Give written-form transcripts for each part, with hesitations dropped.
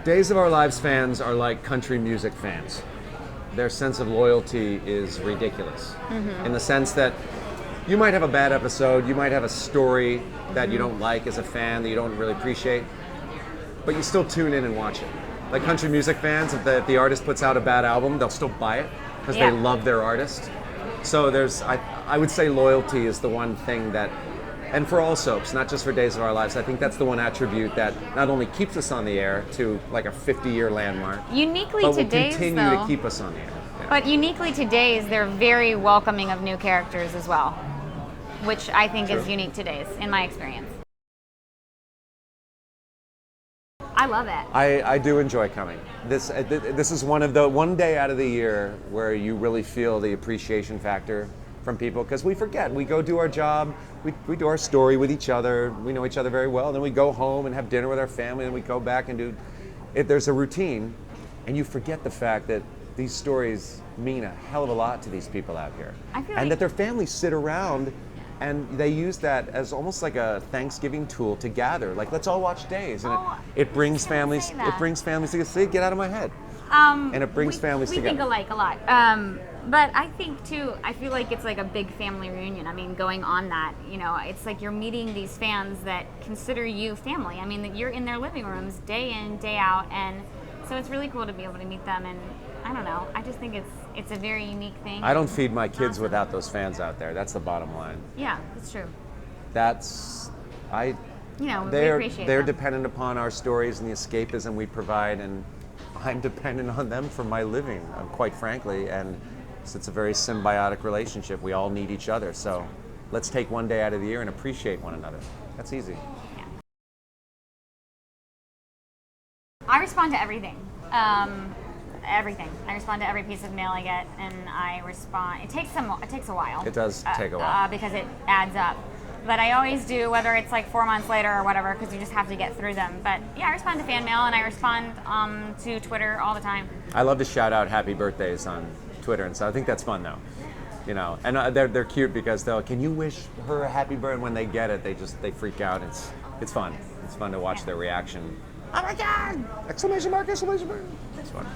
Days of Our Lives fans are like country music fans. Their sense of loyalty is ridiculous, in the sense that you might have a bad episode, you might have a story that you don't like as a fan, that you don't really appreciate, but you still tune in and watch it. Like country music fans, if the artist puts out a bad album, they'll still buy it because they love their artist. So I would say loyalty is the one thing that, and for all soaps, not just for Days of Our Lives, I think that's the one attribute that not only keeps us on the air to like a 50-year landmark, uniquely but to will Days, continue though, to keep us on the air. Yeah. But uniquely to Days, they're very welcoming of new characters as well, which I think is unique to Days, in my experience. I love it. I do enjoy coming. This is one day out of the year where you really feel the appreciation factor from people, because we forget. We go do our job, we do our story with each other, we know each other very well, then we go home and have dinner with our family, and we go back and do it. There's a routine, and you forget the fact that these stories mean a hell of a lot to these people out here. And that their families sit around and they use that as almost like a Thanksgiving tool to gather. Like, let's all watch Days. And it brings families together. See, get out of my head. And it brings families together. We think alike a lot. But I think, too, I feel like it's like a big family reunion. I mean, going on that, it's like you're meeting these fans that consider you family. I mean, you're in their living rooms day in, day out. And so it's really cool to be able to meet them. And I don't know, I just think it's a very unique thing. I don't feed my kids without those fans out there. That's the bottom line. Yeah, that's true. We appreciate they're dependent upon our stories and the escapism we provide, and I'm dependent on them for my living, quite frankly, and it's a very symbiotic relationship. We all need each other, so let's take one day out of the year and appreciate one another. That's easy. Yeah. I respond to everything. Everything. I respond to every piece of mail I get, and I respond. It takes a while. It does take a while because it adds up. But I always do, whether it's like 4 months later or whatever, because you just have to get through them. But yeah, I respond to fan mail, and I respond to Twitter all the time. I love to shout out happy birthdays on Twitter, and so I think that's fun though. And they're cute because can you wish her a happy birthday? And when they get it, they freak out. It's fun. It's fun to watch their reaction. Oh my God! Exclamation mark! Exclamation mark! It's fun.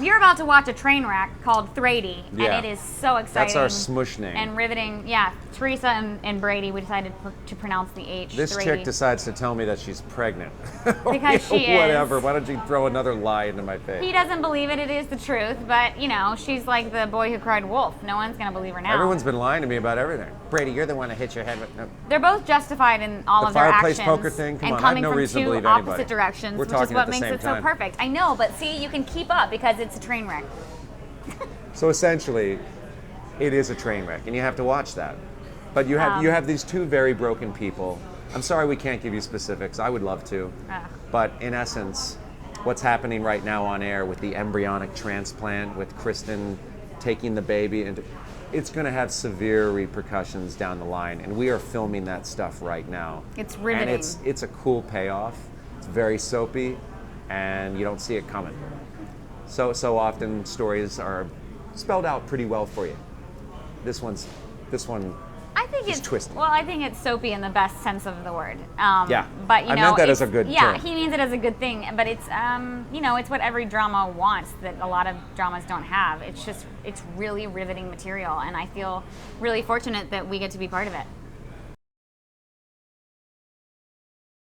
You're about to watch a train wreck called Thrady, and it is so exciting. That's our smush name. And riveting. Yeah, Teresa and Brady, we decided to pronounce the H. This Thrady. chick decides to tell me that she's pregnant. Because she is. Whatever. Why don't you throw another lie into my face? He doesn't believe it. It is the truth. But, she's like the boy who cried wolf. No one's going to believe her now. Everyone's been lying to me about everything. Brady, you're the one that hit your head with... No. They're both justified in all of their actions. The fireplace poker thing? Come on, I have no reason to believe anybody. anybody. Opposite directions, We're which is what makes it time. so perfect. I know, but see, you can keep up because it's a train wreck. So essentially, it is a train wreck, and you have to watch that. But you have these two very broken people. I'm sorry we can't give you specifics. I would love to. But in essence, what's happening right now on air with the embryonic transplant, with Kristen taking the baby, and it's going to have severe repercussions down the line. And we are filming that stuff right now. It's riveting. And it's a cool payoff. It's very soapy, and you don't see it coming. So often stories are spelled out pretty well for you. This one I think it's twisted. Well, I think it's soapy in the best sense of the word. Yeah, but I meant that as a good term. He means it as a good thing. But it's it's what every drama wants that a lot of dramas don't have. It's really riveting material, and I feel really fortunate that we get to be part of it.